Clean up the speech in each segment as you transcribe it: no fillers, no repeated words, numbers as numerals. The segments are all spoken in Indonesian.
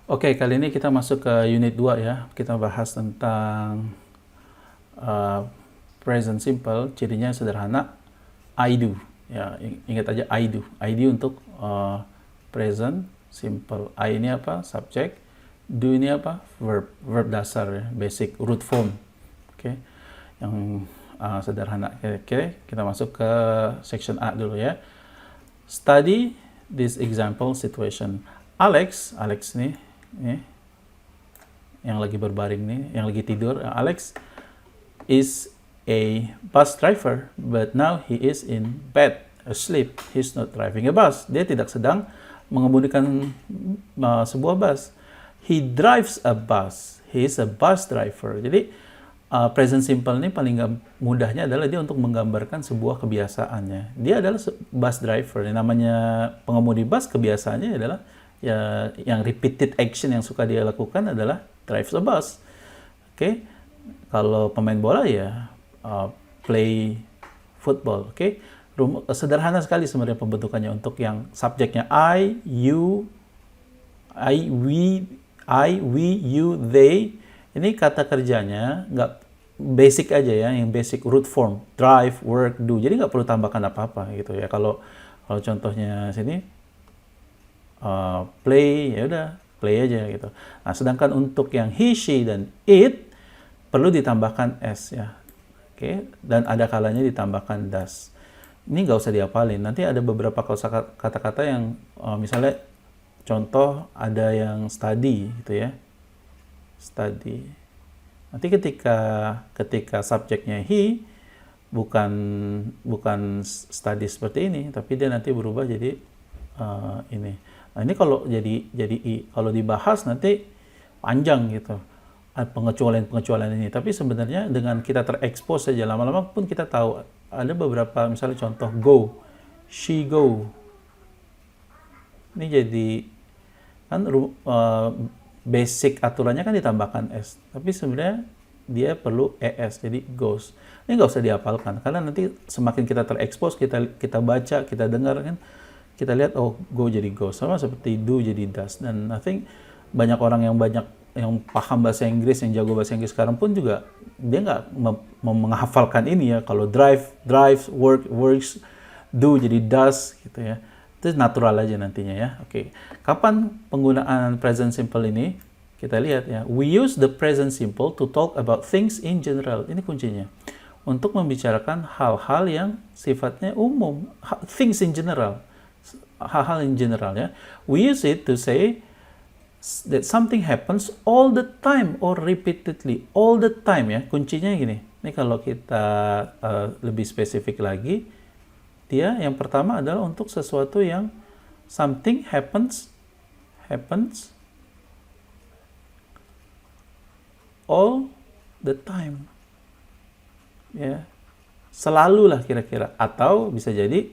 Oke, kali ini kita masuk ke unit 2 ya. Kita bahas tentang uh, present simple, cirinya sederhana, I do. Ya, ingat aja I do. I do untuk present simple. I ini apa? Subject. Do ini apa? Verb. Verb dasar ya, basic root form. Oke. Yang sederhana. Oke, kita masuk ke section A dulu ya. Study this example situation. Alex nih, yang lagi berbaring nih, yang lagi tidur. Alex is a bus driver, but now he is in bed, asleep. He's not driving a bus. Dia tidak sedang mengemudikan sebuah bus. He drives a bus. He is a bus driver. Jadi present simple ini paling mudahnya adalah dia untuk menggambarkan sebuah kebiasaannya. Dia adalah bus driver. Yang namanya pengemudi bus, kebiasaannya adalah ya, yang repeated action yang suka dia lakukan adalah drives a bus. Oke. Kalau pemain bola ya play football. Oke. Sederhana sekali sebenarnya pembentukannya untuk yang subjeknya I, you, we, you, they. Ini kata kerjanya nggak basic aja ya, yang basic root form, drive, work, do. Jadi nggak perlu tambahkan apa-apa gitu ya. Kalau contohnya sini play, ya udah play aja gitu. Nah, sedangkan untuk yang he, she, dan it perlu ditambahkan s ya. Oke, dan ada kalanya ditambahkan does. Ini nggak usah dihafalin. Nanti ada beberapa kata-kata yang misalnya contoh ada yang study gitu ya. Study. Nanti ketika subjeknya he bukan study seperti ini, tapi dia nanti berubah jadi ini. Nah, ini kalau jadi i, kalau dibahas nanti panjang gitu. Pengecualian ini. Tapi sebenarnya dengan kita terekspos saja, lama-lama pun kita tahu. Ada beberapa misalnya contoh go, she go. Ini jadi kan basic aturannya kan ditambahkan s, tapi sebenarnya dia perlu es, jadi goes. Ini nggak usah dihafalkan, karena nanti semakin kita terekspos, kita baca, kita dengar kan, kita lihat oh go jadi goes, sama seperti do jadi does. Dan I think banyak orang yang paham bahasa Inggris, yang jago bahasa Inggris sekarang pun juga dia nggak menghafalkan ini ya. Kalau drives, works, do jadi does gitu ya. Itu natural aja nantinya ya. Oke. Kapan penggunaan present simple ini? Kita lihat ya. We use the present simple to talk about things in general. Ini kuncinya. Untuk membicarakan hal-hal yang sifatnya umum. Things in general. Hal-hal in general ya. We use it to say that something happens all the time or repeatedly. All the time ya. Kuncinya gini. Ini kalau kita lebih spesifik lagi, dia yang pertama adalah untuk sesuatu yang something happens all the time. Ya. Selalu lah kira-kira, atau bisa jadi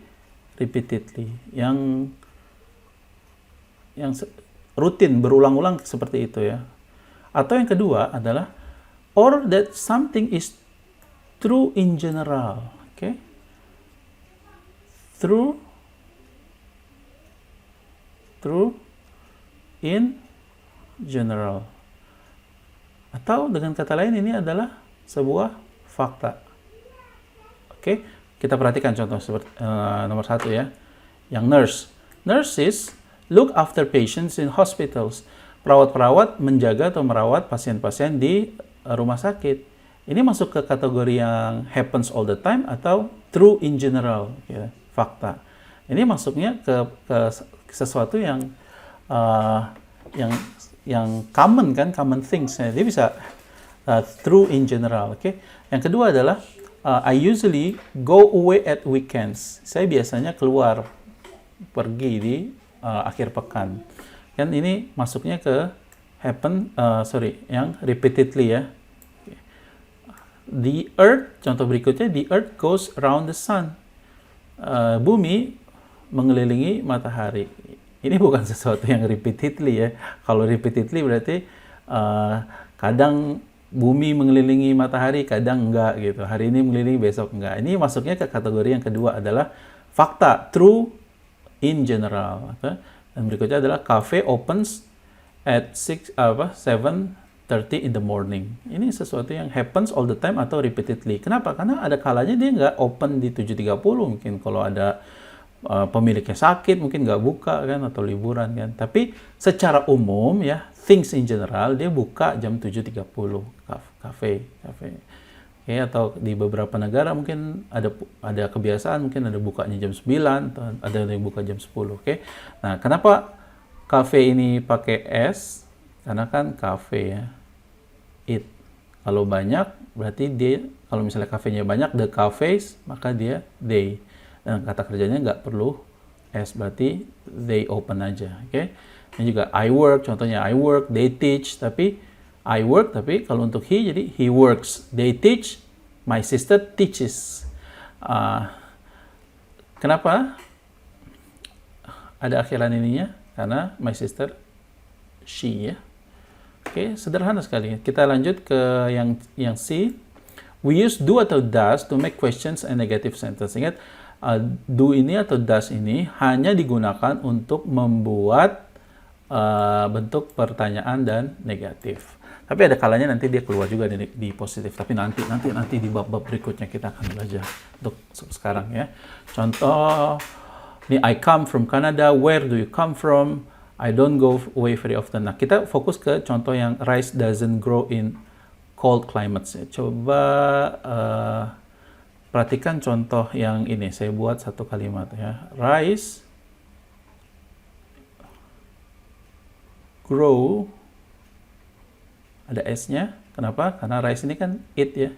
repeatedly, yang rutin, berulang-ulang seperti itu ya. Atau yang kedua adalah or that something is true in general. Oke. True in general. Atau dengan kata lain ini adalah sebuah fakta. Oke, kita perhatikan contoh seperti nomor 1 ya. Yang nurse. Nurses look after patients in hospitals. Perawat-perawat menjaga atau merawat pasien-pasien di rumah sakit. Ini masuk ke kategori yang happens all the time atau true in general ya. Fakta. Ini masuknya ke sesuatu yang common kan, common things. Dia bisa true in general. Okay? Yang kedua adalah I usually go away at weekends. Saya biasanya keluar pergi di akhir pekan. Kan ini masuknya ke yang repeatedly ya. The earth, contoh berikutnya, the earth goes around the sun. Bumi mengelilingi matahari. Ini bukan sesuatu yang repeatedly ya. Kalau repeatedly berarti kadang bumi mengelilingi matahari, kadang enggak gitu. Hari ini mengelilingi, besok enggak. Ini masuknya ke kategori yang kedua adalah fakta, true in general. Dan berikutnya adalah cafe opens at 7:30 in the morning. Ini sesuatu yang happens all the time atau repeatedly. Kenapa? Karena ada kalanya dia nggak open di 7:30, mungkin kalau ada pemiliknya sakit, mungkin nggak buka kan, atau liburan kan. Tapi secara umum ya, things in general, dia buka jam 7:30, kafe. Oke, atau di beberapa negara mungkin ada kebiasaan, mungkin ada bukanya jam 9, atau ada yang buka jam 10. Oke. Nah, kenapa kafe ini pakai S? Karena kan kafe ya, it. Kalau banyak, berarti dia, kalau misalnya kafenya banyak, the cafes, maka dia they. Dan kata kerjanya nggak perlu S, berarti they open aja. Oke. Ini juga I work, contohnya I work, they teach, tapi I work, tapi kalau untuk he, jadi he works. They teach, my sister teaches. Kenapa ada akhiran ininya? Karena my sister, she ya. Oke, sederhana sekali. Kita lanjut ke yang C. We use do atau does to make questions and negative sentence. Ingat, do ini atau does ini hanya digunakan untuk membuat bentuk pertanyaan dan negatif. Tapi ada kalanya nanti dia keluar juga di positif. Tapi nanti di bab-bab berikutnya kita akan belajar. Untuk sekarang ya. Contoh, ini I come from Canada. Where do you come from? I don't go away very often. Nah, kita fokus ke contoh yang rice doesn't grow in cold climates. Coba perhatikan contoh yang ini. Saya buat satu kalimat ya. Rice grow, ada S-nya. Kenapa? Karena rice ini kan it ya.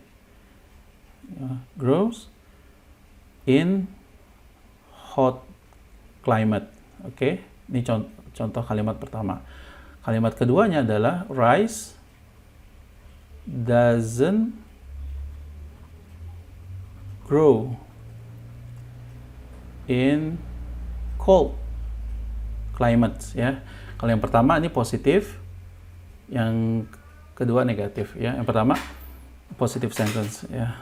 Grows in hot climate. Oke, ini contoh kalimat pertama. Kalimat keduanya adalah rice doesn't grow in cold climates ya. Kalau yang pertama ini positif, yang kedua negatif ya. Yang pertama positive sentence ya.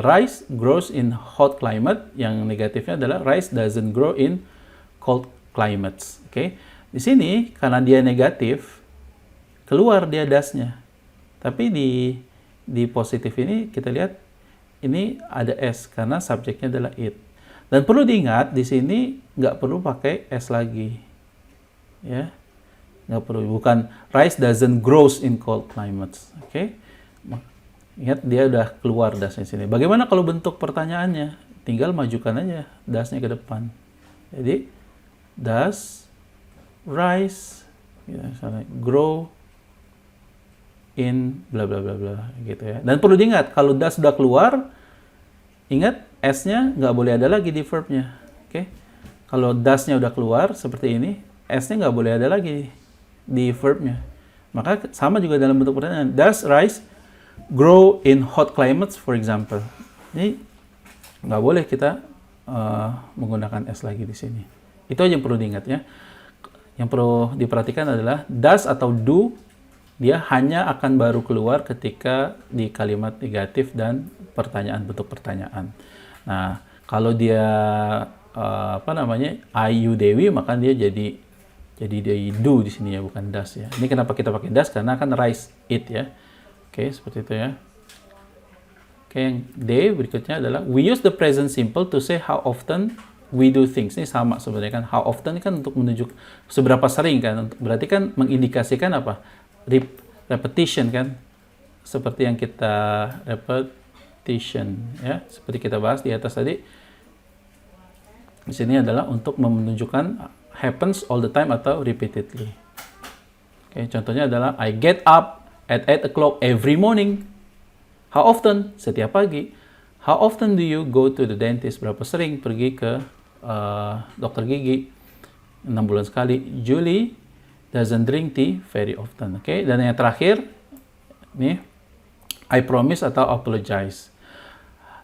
Rice grows in hot climate. Yang negatifnya adalah rice doesn't grow in cold climates. Oke. Di sini karena dia negatif, keluar dia dasnya. Tapi di positif ini kita lihat ini ada S karena subjeknya adalah it. Dan perlu diingat di sini nggak perlu pakai S lagi, ya, nggak perlu. Bukan rice doesn't grows in cold climates, oke? Ingat dia udah keluar dasnya sini. Bagaimana kalau bentuk pertanyaannya? Tinggal majukan aja dasnya ke depan. Jadi does rice, ya, misalnya, grow in bla bla bla bla gitu ya. Dan perlu diingat kalau does sudah keluar, ingat S-nya nggak boleh ada lagi di verb-nya. Oke. Kalau does-nya udah keluar seperti ini, S-nya nggak boleh ada lagi di verb-nya. Maka sama juga dalam bentuk pertanyaan. Does rice grow in hot climates, for example? Ini nggak boleh kita menggunakan S lagi di sini. Itu aja yang perlu diingat ya. Yang perlu diperhatikan adalah does atau do, dia hanya akan baru keluar ketika di kalimat negatif dan pertanyaan, bentuk pertanyaan. Nah, kalau dia I, you, Dewi, maka dia jadi dia do di sini ya, bukan does ya. Ini kenapa kita pakai does? Karena kan rice, it ya. Oke, seperti itu ya. Oke, yang D berikutnya adalah we use the present simple to say how often we do things. Ini sama sebenarnya kan, how often kan untuk menunjuk seberapa sering kan. Berarti kan mengindikasikan apa? Repetition kan. Seperti yang kita repetition ya, seperti kita bahas di atas tadi. Di sini adalah untuk menunjukkan happens all the time atau repeatedly. Oke, contohnya adalah I get up at 8 o'clock every morning. How often? Setiap pagi. How often do you go to the dentist? Berapa sering pergi ke dokter gigi? 6 bulan sekali. Julie doesn't drink tea very often. Oke, dan yang terakhir nih, I promise atau apologize.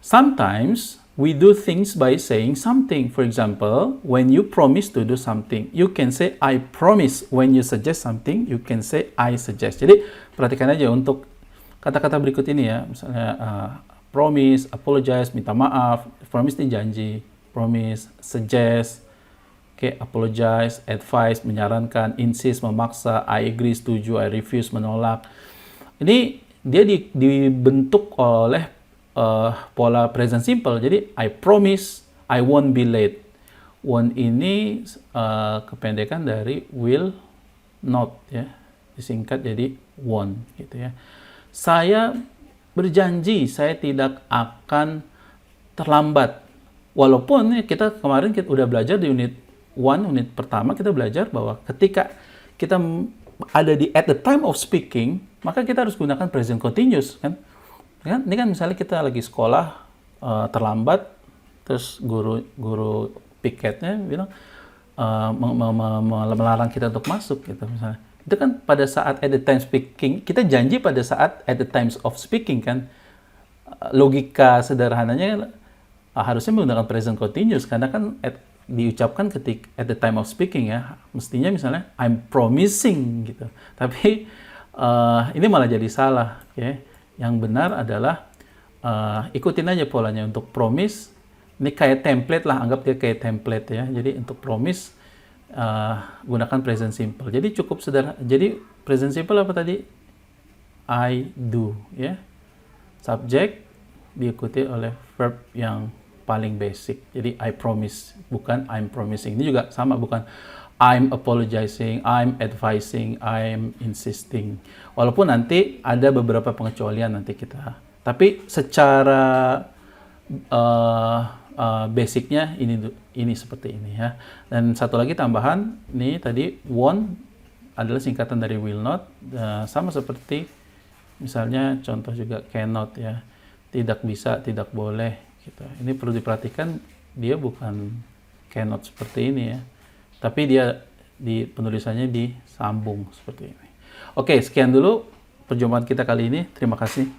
Sometimes we do things by saying something. For example, when you promise to do something, you can say I promise. When you suggest something, you can say I suggest. Jadi perhatikan aja untuk kata-kata berikut ini ya. Misalnya promise, apologize, minta maaf. Promise ini janji. Promise, suggest. Oke, apologize, advise, menyarankan, insist, memaksa, I agree, setuju, I refuse, menolak. Ini dia dibentuk oleh pola present simple. Jadi I promise I won't be late. Won't ini kependekan dari will not ya. Disingkat jadi won't gitu ya. Saya berjanji saya tidak akan terlambat. Walaupun kita kemarin udah belajar di unit pertama kita belajar bahwa ketika kita ada di at the time of speaking, maka kita harus gunakan present continuous kan. Ini kan misalnya kita lagi sekolah terlambat, terus guru piketnya bilang melarang kita untuk masuk gitu misalnya. Itu kan pada saat at the time speaking, kita janji pada saat at the times of speaking kan. Logika sederhananya harusnya menggunakan present continuous karena kan diucapkan ketika at the time of speaking ya, mestinya misalnya I'm promising gitu, tapi ini malah jadi salah ya. Yang benar adalah ikutin aja polanya. Untuk promise ini kayak template lah, anggap dia kayak template ya. Jadi untuk promise gunakan present simple, jadi cukup sederhana. Jadi present simple apa tadi? I do ya, subject diikuti oleh verb yang paling basic. Jadi I promise, bukan I'm promising. Ini juga sama, bukan I'm apologizing, I'm advising, I'm insisting. Walaupun nanti ada beberapa pengecualian nanti kita. Tapi secara basicnya ini seperti ini ya. Dan satu lagi tambahan, nih tadi won't adalah singkatan dari will not. Sama seperti misalnya contoh juga cannot ya. Tidak bisa, tidak boleh gitu. Ini perlu diperhatikan, dia bukan cannot seperti ini ya, tapi dia di penulisannya disambung seperti ini. Oke, sekian dulu perjumpaan kita kali ini. Terima kasih.